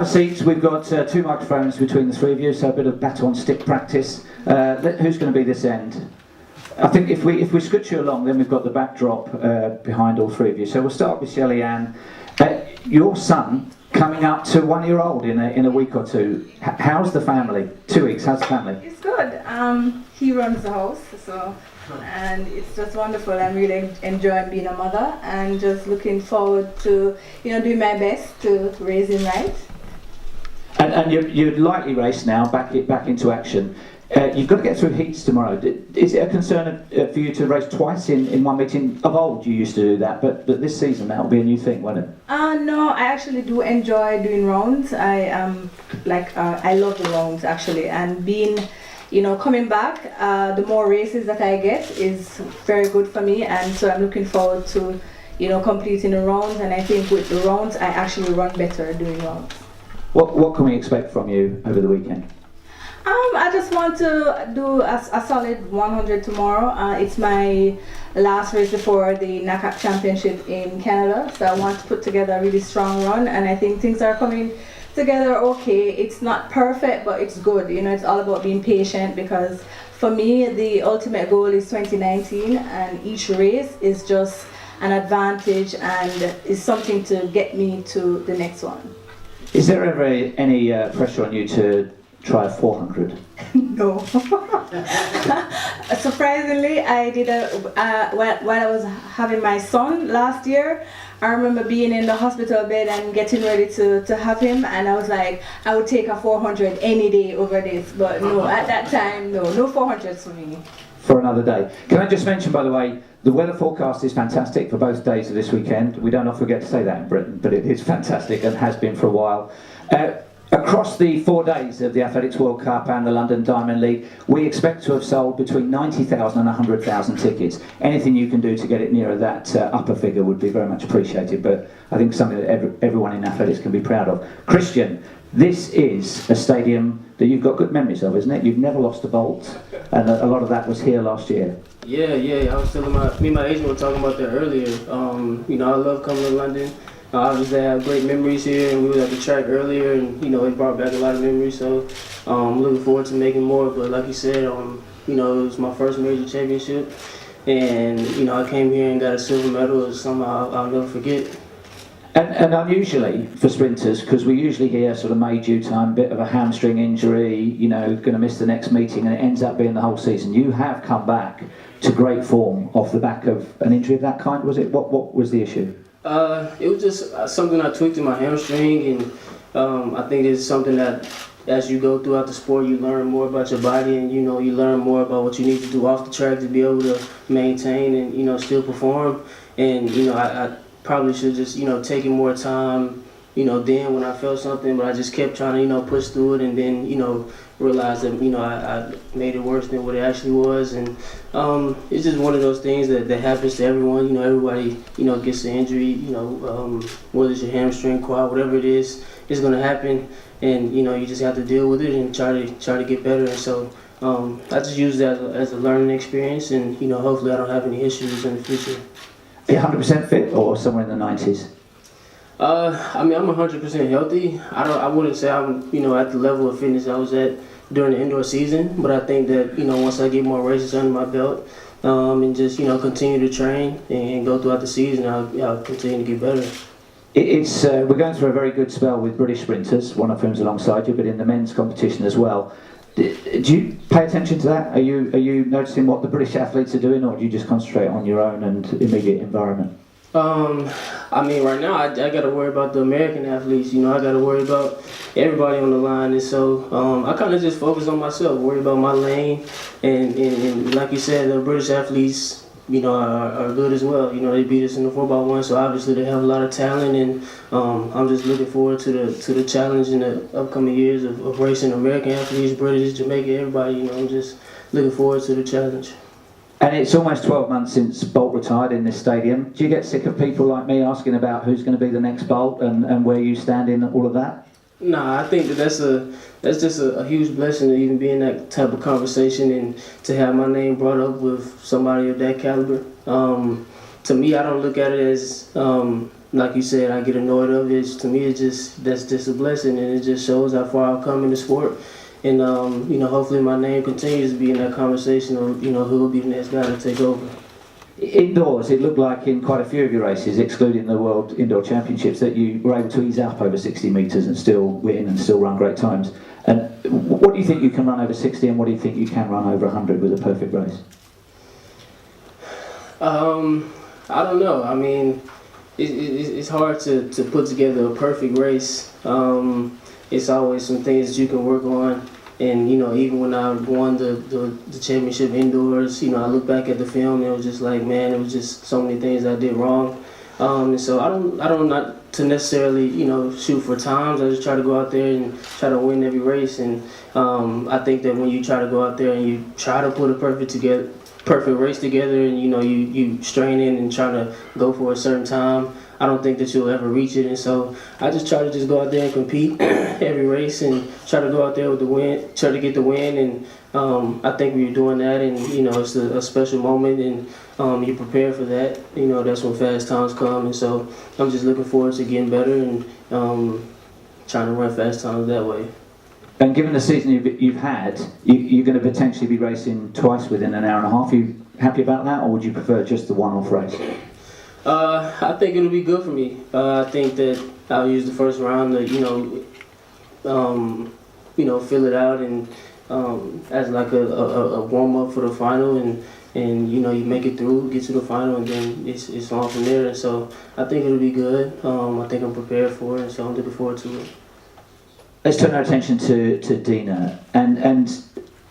Have a seat. We've got two microphones between the three of you, so a bit of baton stick practice. Who's going to be this end? I think if we scooch you along, then we've got the backdrop behind all three of you. So we'll start with Shelley-Ann. Your son coming up to 1 year old in a week or two. How's the family? 2 weeks. How's the family? It's good. He runs the house, and it's just wonderful. I'm really enjoying being a mother, and just looking forward to doing my best to raise him right. And you'd likely race now back into action. You've got to get through heats tomorrow. Is it a concern for you to race twice in one meeting? Of old you used to do that, but this season that'll be a new thing, won't it? No, I actually do enjoy doing rounds. I love the rounds actually, and being, coming back, the more races that I get is very good for me, and so I'm looking forward to, completing the rounds. And I think with the rounds, I actually run better doing rounds. What can we expect from you over the weekend? I just want to do a solid 100 tomorrow. It's my last race before the NACAP Championship in Canada, so I want to put together a really strong run, and I think things are coming together okay. It's not perfect, but it's good. It's all about being patient, because for me the ultimate goal is 2019, and each race is just an advantage and is something to get me to the next one. Is there ever any pressure on you to try a 400? No. Surprisingly, I did while I was having my son last year. I remember being in the hospital bed and getting ready to have him, and I was like, I would take a 400 any day over this. But no, at that time, no 400s for me. For another day. Can I just mention, by the way, the weather forecast is fantastic for both days of this weekend. We don't often get to say that in Britain, but it is fantastic and has been for a while. Across the 4 days of the Athletics World Cup and the London Diamond League, we expect to have sold between 90,000 and 100,000 tickets. Anything you can do to get it nearer that upper figure would be very much appreciated, but I think something that everyone in athletics can be proud of. Christian, this is a stadium that you've got good memories of, isn't it? You've never lost a bolt, and a lot of that was here last year. Yeah. I was telling me and my agent were talking about that earlier. I love coming to London. Obviously, I have great memories here, and we were at the track earlier, and it brought back a lot of memories. So I'm looking forward to making more. But like you said, it was my first major championship, and I came here and got a silver medal. It's something I'll never forget. And unusually for sprinters, because we usually hear sort of May due time, bit of a hamstring injury, going to miss the next meeting, and it ends up being the whole season. You have come back to great form off the back of an injury of that kind. Was it? What was the issue? It was just something I tweaked in my hamstring, and I think it's something that as you go throughout the sport, you learn more about your body, and you learn more about what you need to do off the track to be able to maintain and still perform. And I probably should just taken more time then when I felt something, but I just kept trying to push through it, and then realized that I made it worse than what it actually was. And it's just one of those things that happens to everyone. Everybody gets an injury, whether it's your hamstring, quad, whatever it is, it's going to happen, and you just have to deal with it and try to get better. And so I just use that as a learning experience, and hopefully I don't have any issues in the future. Are you 100% fit or somewhere in the 90s? I'm 100% healthy. I wouldn't say I'm at the level of fitness I was at during the indoor season, but I think that once I get more races under my belt, and just continue to train and go throughout the season, I'll continue to get better. We're going through a very good spell with British sprinters, one of whom's alongside you, but in the men's competition as well. Do you pay attention to that? Are you noticing what the British athletes are doing, or do you just concentrate on your own and immediate environment? Right now I got to worry about the American athletes. I got to worry about everybody on the line, and so I kind of just focus on myself, worry about my lane, and like you said, the British athletes, are good as well. They beat us in the 4x1, so obviously they have a lot of talent, and I'm just looking forward to the challenge in the upcoming years of racing American athletes, British, Jamaican, everybody. I'm just looking forward to the challenge. And it's almost 12 months since Bolt retired in this stadium. Do you get sick of people like me asking about who's going to be the next Bolt and where you stand in all of that? Nah, I think that's just a huge blessing to even be in that type of conversation and to have my name brought up with somebody of that caliber. To me, I don't look at it as like you said, I get annoyed of it. To me, that's just a blessing, and it just shows how far I've come in the sport. And hopefully my name continues to be in that conversation of who will be the next guy to take over. Indoors, it looked like in quite a few of your races, excluding the World Indoor Championships, that you were able to ease up over 60 metres and still win and still run great times. And what do you think you can run over 60, and what do you think you can run over 100 with a perfect race? I don't know. I mean, it's hard to put together a perfect race. It's always some things that you can work on. And, even when I won the championship indoors, I look back at the film and it was just like, man, it was just so many things I did wrong. And so I don't not to necessarily, shoot for times. I just try to go out there and try to win every race. And I think that when you try to go out there and you try to put a perfect race together, and you strain in and try to go for a certain time, I don't think that you'll ever reach it. And so I just try to go out there and compete every race and try to go out there with the win, try to get the win. And I think we're doing that, and it's a special moment, and you prepare for that. That's when fast times come, and so I'm just looking forward to getting better and trying to run fast times that way. And given the season you've had, you're going to potentially be racing twice within an hour and a half. Are you happy about that, or would you prefer just the one-off race? I think it'll be good for me. I think that I'll use the first round to, fill it out and as like a warm-up for the final, and you make it through, get to the final, and then it's on from there. And so I think it'll be good. I think I'm prepared for it, and so I'm looking forward to it. Let's turn our attention to Dina, and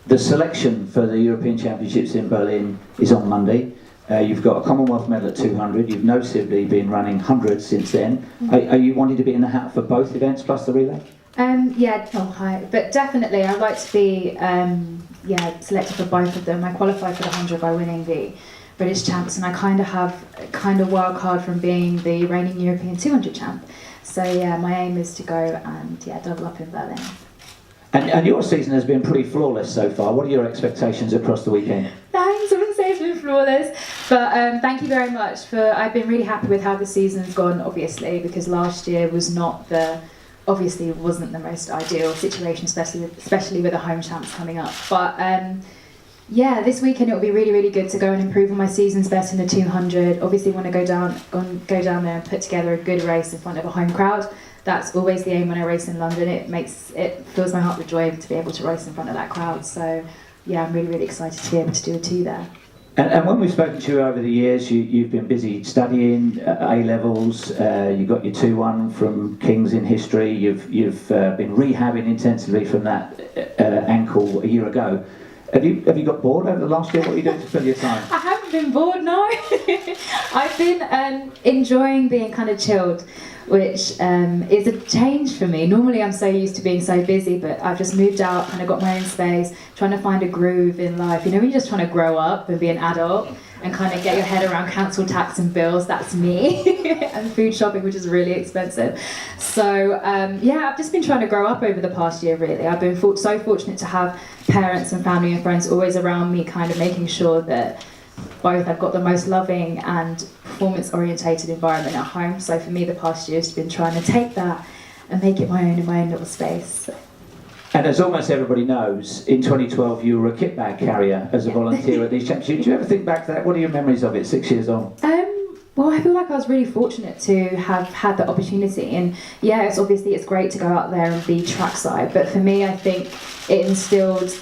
the selection for the European Championships in Berlin is on Monday. You've got a Commonwealth medal at 200. You've noticeably been running 100 since then. Mm-hmm. Are you wanting to be in the hat for both events plus the relay? But definitely I'd like to be selected for both of them. I qualified for the 100 by winning the British champs, and I kind of work hard from being the reigning European 200 champ. So my aim is to go and double up in Berlin. And your season has been pretty flawless so far. What are your expectations across the weekend? Thanks, I wouldn't say it's been flawless, but thank you very much. I've been really happy with how the season's gone, obviously, because last year wasn't the most ideal situation, especially with the home champs coming up. But this weekend it'll be really, really good to go and improve on my season's best in the 200. Obviously, want to go down there and put together a good race in front of a home crowd. That's always the aim when I race in London. It fills my heart with joy to be able to race in front of that crowd. So I'm really, really excited to be able to do a 2 there. And when we've spoken to you over the years, you've been busy studying A-levels. You got your 2-1 from King's in history. You've been rehabbing intensively from that ankle a year ago. Have you got bored over the last year? What are you doing to fill your time? I haven't been bored, no. I've been enjoying being kind of chilled, which is a change for me. Normally I'm so used to being so busy, but I've just moved out, kind of got my own space, trying to find a groove in life. When you're just trying to grow up and be an adult and kind of get your head around council tax and bills, that's me. And food shopping, which is really expensive. So I've just been trying to grow up over the past year, really. I've been so fortunate to have parents and family and friends always around me, kind of making sure that both I've got the most loving and performance orientated environment at home. So for me, the past year has been trying to take that and make it my own in my own little space. And as almost everybody knows, in 2012 you were a kit bag carrier as a volunteer at these championships. Do you ever think back to that? What are your memories of it 6 years on? Well, I feel like I was really fortunate to have had the opportunity, and it's great to go out there and be trackside, but for me I think it instilled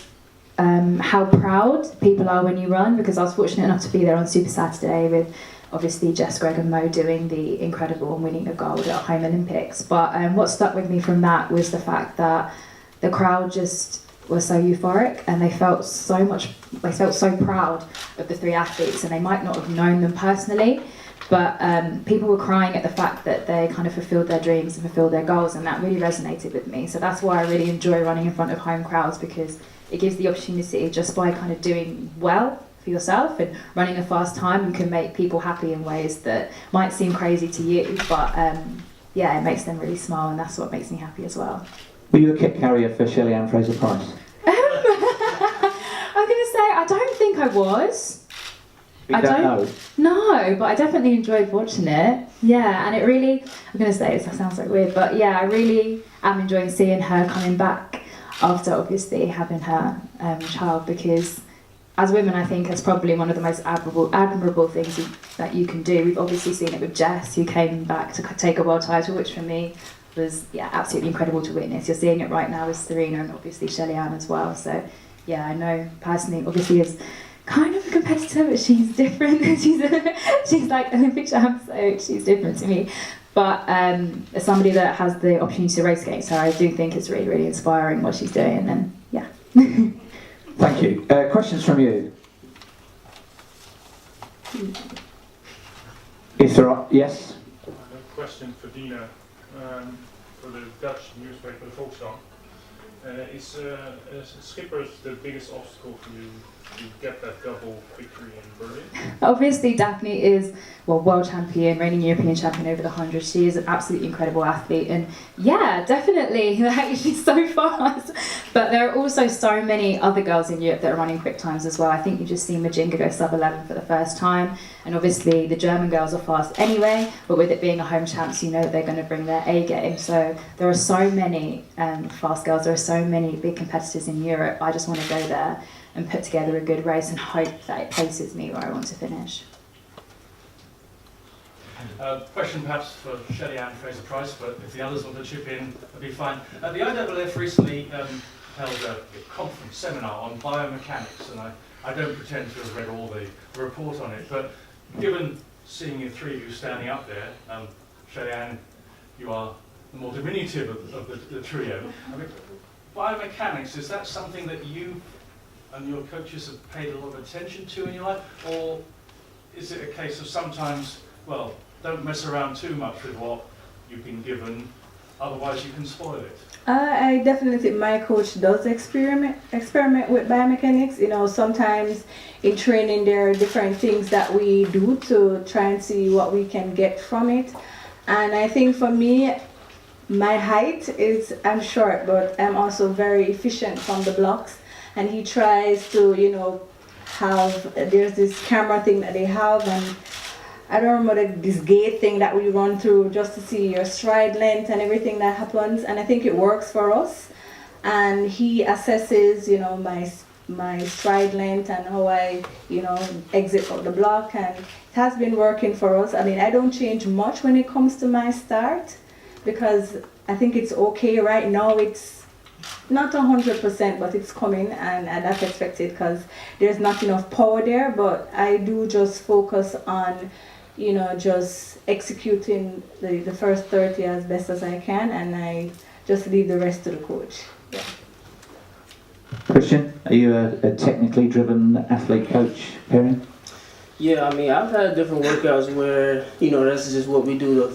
how proud people are when you run, because I was fortunate enough to be there on Super Saturday with obviously Jess, Greg and Mo doing the incredible and winning a gold at Home Olympics. But what stuck with me from that was the fact that the crowd just were so euphoric, and they felt so proud of the 3 athletes, and they might not have known them personally, but people were crying at the fact that they kind of fulfilled their dreams and fulfilled their goals, and that really resonated with me. So that's why I really enjoy running in front of home crowds, because it gives the opportunity, just by kind of doing well for yourself and running a fast time, you can make people happy in ways that might seem crazy to you, but it makes them really smile, and that's what makes me happy as well. Were you a kit carrier for Shelley-Ann Fraser-Pryce? I was going to say, I don't think I was. You I don't know. No, but I definitely enjoyed watching it. Yeah, and it really, I'm going to say this, that sounds like weird, but yeah, I really am enjoying seeing her coming back after obviously having her child, because as women, I think it's probably one of the most admirable things that you can do. We've obviously seen it with Jess, who came back to take a world title, which for me was absolutely incredible to witness. You're seeing it right now with Serena and obviously Shelley-Ann as well. So yeah, I know personally, obviously as kind of a competitor, but she's different. she's like Olympic champ, so she's different to me. But as somebody that has the opportunity to race against her, I do think it's really, really inspiring what she's doing, and yeah. Thank you. Questions from you? If there are, yes? I have a question for Dina, for the Dutch newspaper, the Volkskrant. Is Schippers the biggest obstacle for you to get that double victory in Berlin? Obviously, Daphne is, world champion, reigning European champion over the 100. She is an absolutely incredible athlete, and yeah, definitely, like, she's so fast. But there are also so many other girls in Europe that are running quick times as well. I think you've just seen Majinga go sub-11 for the first time, and obviously the German girls are fast anyway, but with it being a home champs, you know they're going to bring their A game. So there are so many fast girls, there are so many big competitors in Europe. I just want to go there and put together a good race and hope that it places me where I want to finish. Question perhaps for Shelley-Ann, Fraser-Pryce, but if the others want to chip in, that'd be fine. The IAAF recently held a conference seminar on biomechanics, and I don't pretend to have read all the report on it, but given seeing you three of you standing up there, Shelley-Ann, you are the more diminutive of the trio. I mean, biomechanics, is that something that you and your coaches have paid a lot of attention to in your life, or is it a case of sometimes, well, don't mess around too much with what you've been given, otherwise you can spoil it? I definitely think my coach does experiment with biomechanics. You know, sometimes in training there are different things that we do to try and see what we can get from it. And I think for me, my height is, I'm short, but I'm also very efficient from the blocks. And he tries to, you know, there's this camera thing that they have, and I don't remember this gate thing that we run through just to see your stride length and everything that happens, and I think it works for us. And he assesses, you know, my stride length and how I, you know, exit out the block, and it has been working for us. I mean, I don't change much when it comes to my start, because I think it's okay right now. It's not 100%, but it's coming, and that's expected because there's not enough power there. But I do just focus on, you know, just executing the first 30 as best as I can, and I just leave the rest to the coach. Yeah. Christian, are you a technically driven athlete coach, Perrin? Yeah, I mean, I've had different workouts where, you know, that's just what we do. The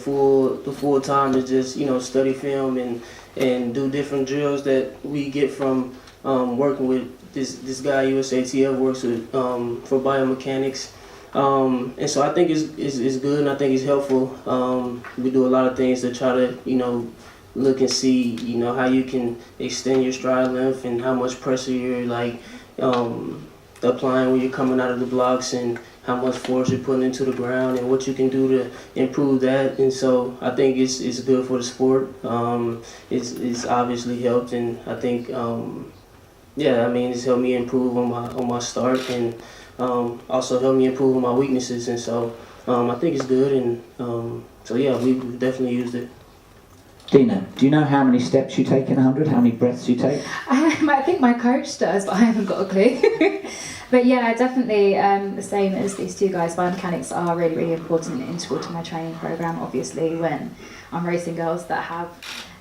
full time is just, you know, study film and do different drills that we get from working with this guy USATF works with for biomechanics. And so I think it's good, and I think it's helpful. We do a lot of things to try to, you know, look and see, you know, how you can extend your stride length and how much pressure you're like applying when you're coming out of the blocks, and how much force you're putting into the ground, and what you can do to improve that. And so I think it's good for the sport. It's obviously helped, and I think yeah, I mean, it's helped me improve on my start, and also helped me improve on my weaknesses. And so I think it's good, and so yeah, we've definitely used it. Dina, do you know how many steps you take in 100? How many breaths you take? I think my coach does, but I haven't got a clue. But yeah, definitely the same as these two guys. Biomechanics are really, really important and integral to my training program, obviously, when I'm racing girls that have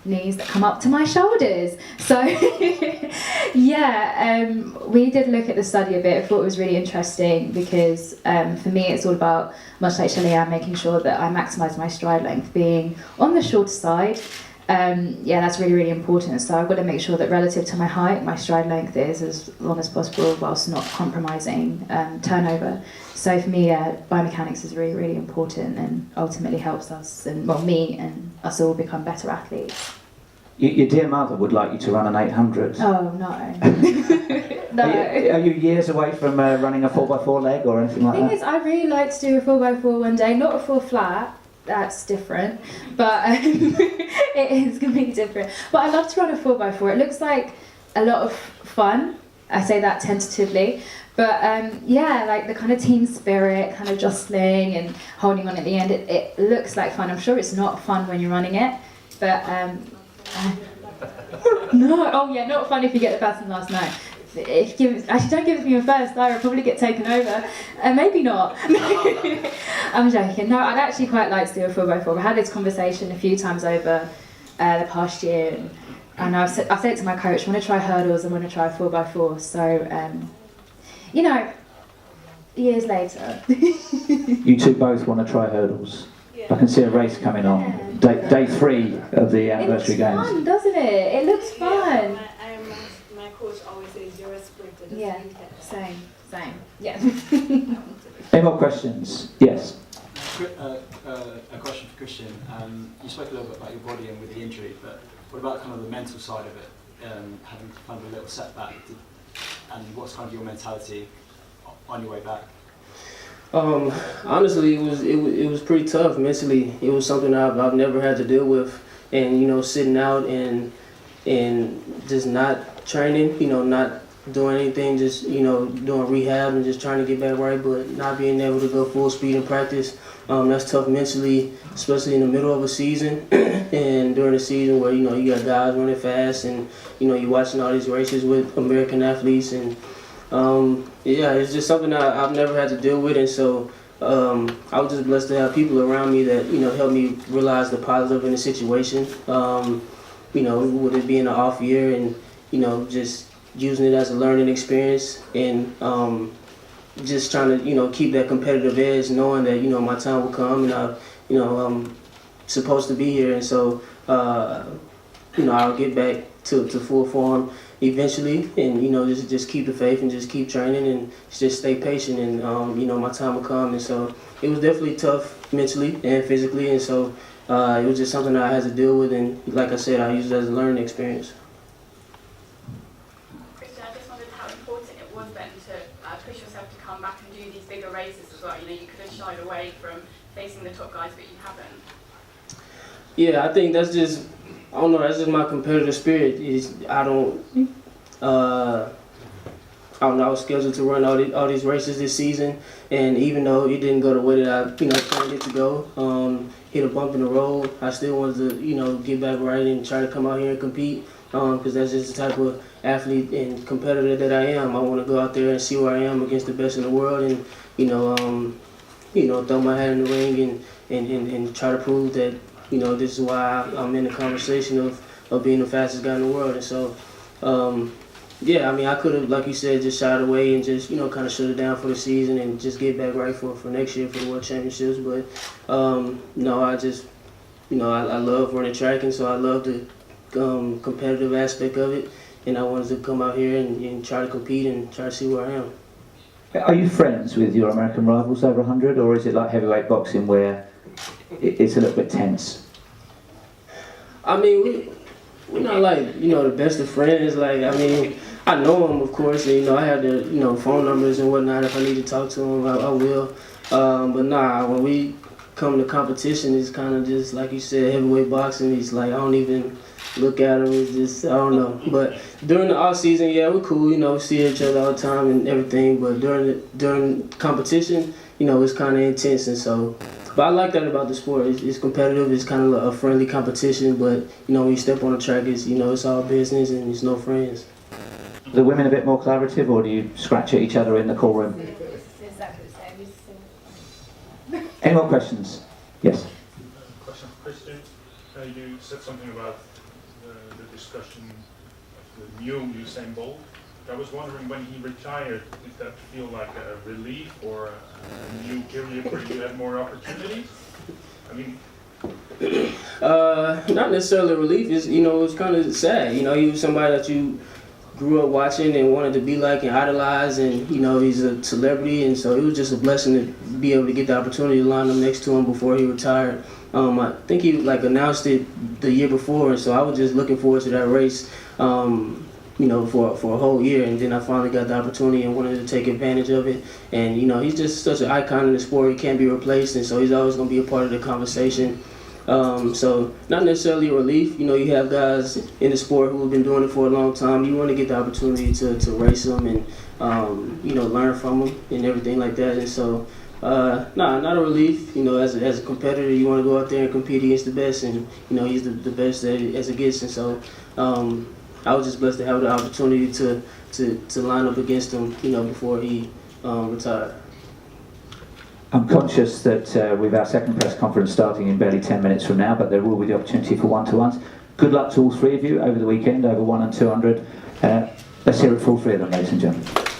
knees that come up to my shoulders. So yeah, we did look at the study a bit. I thought it was really interesting because for me it's all about, much like Shelley-Ann, making sure that I maximise my stride length, being on the shorter side. Yeah, that's really, really important. So I've got to make sure that relative to my height, my stride length is as long as possible whilst not compromising turnover. So for me, biomechanics is really, really important, and ultimately helps us, and well, me and us all become better athletes. Your dear mother would like you to run an 800. Oh, no. No. Are you years away from running a 4x4 leg or anything like The thing that? is, I'd really like to do a 4x4 one day, not a 4 flat, that's different, but it is completely different. But I love to run a 4x4, it looks like a lot of fun, I say that tentatively, but yeah, like the kind of team spirit, kind of jostling and holding on at the end, it looks like fun. I'm sure it's not fun when you're running it, but no, oh yeah, not fun if you get the baton last night. If you give, actually don't give it to me in first, I'll probably get taken over. Maybe not. I'm joking. No, I'd actually quite like to do a 4x4. I had this conversation a few times over the past year, and I said it to my coach, I want to try hurdles, I want to try 4x4. So, you know, years later. You two both want to try hurdles. I can see a race coming on. Day 3 of the anniversary it games. looks fun, doesn't it? It looks fun. My coach always says you're a sprinter. Just Yeah, leave that. same. Yeah. Any more questions? Yes. A question for Christian. You spoke a little bit about your body and with the injury, but what about kind of the mental side of it? Having kind of a little setback, and what's kind of your mentality on your way back? Honestly, it was pretty tough mentally. It was something I've never had to deal with, and you know, sitting out and just not training, you know, not doing anything, just you know, doing rehab and just trying to get back right, but not being able to go full speed in practice. That's tough mentally, especially in the middle of a season and during the season where you know you got guys running fast and you know you're watching all these races with American athletes and. Yeah, it's just something I've never had to deal with, and so I was just blessed to have people around me that you know helped me realize the positive in the situation. You know, with it being an off year, and you know just using it as a learning experience, and just trying to you know keep that competitive edge, knowing that you know my time will come, and I'm supposed to be here, and so you know I'll get back to full form eventually, and you know just keep the faith and just keep training and just stay patient, and you know my time will come. And so it was definitely tough mentally and physically, and so it was just something that I had to deal with, and like I said, I used it as a learning experience. Christian, I just wondered how important it was then to push yourself to come back and do these bigger races as well. You know, you could have shied away from facing the top guys, but you haven't. Yeah, I think that's just, I don't know, that's just my competitive spirit. I was scheduled to run all these races this season, and even though it didn't go the way that I planned it to go, hit a bump in the road, I still wanted to get back right and try to come out here and compete, because that's just the type of athlete and competitor that I am. I want to go out there and see where I am against the best in the world, and throw my hat in the ring and try to prove that this is why I'm in the conversation of being the fastest guy in the world. And so, yeah, I mean, I could have, like you said, just shied away and just, kind of shut it down for the season and just get back right for next year for the World Championships. But, no, I just, I love running track, and so I love the competitive aspect of it. And I wanted to come out here and try to compete and try to see where I am. Are you friends with your American rivals over 100, or is it like heavyweight boxing where it's a little bit tense? I mean, we're not like, the best of friends. Like, I mean, I know them, of course, and, I have their, phone numbers and whatnot. If I need to talk to them, I will. But nah, when we come to competition, it's kind of just, like you said, heavyweight boxing. It's like, I don't even look at them. It's just, I don't know. But during the off season, yeah, we're cool. We see each other all the time and everything. But during competition, it's kind of intense, and so. But I like that about the sport. It's competitive. It's kind of a friendly competition. But when you step on the track, it's all business and it's no friends. Are the women a bit more collaborative, or do you scratch at each other in the call room? It's exactly the same. Any more questions? Yes. Question for Christian. You said something about the discussion of the new Usain Bolt. I was wondering, when he retired, did that feel like a relief or a new period where you had more opportunities? I mean, not necessarily a relief. It's it's kind of sad. He was somebody that you grew up watching and wanted to be like and idolize, and you know he's a celebrity, and so it was just a blessing to be able to get the opportunity to line up next to him before he retired. I think he like announced it the year before, and so I was just looking forward to that race, you know, for a whole year, and then I finally got the opportunity and wanted to take advantage of it. And you know, he's just such an icon in the sport; he can't be replaced, and so he's always going to be a part of the conversation. So not necessarily a relief. You know, you have guys in the sport who have been doing it for a long time. You want to get the opportunity to race them and you know, learn from them and everything like that. And so, not a relief. You know, as a competitor, you want to go out there and compete against the best, and you know, he's the best as it gets. And so, I was just blessed to have the opportunity to line up against him, you know, before he retired. I'm conscious that we've our second press conference starting in barely 10 minutes from now, but there will be the opportunity for one-to-ones. Good luck to all three of you over the weekend, over 1 and 200. Let's hear it for all three of them, ladies and gentlemen.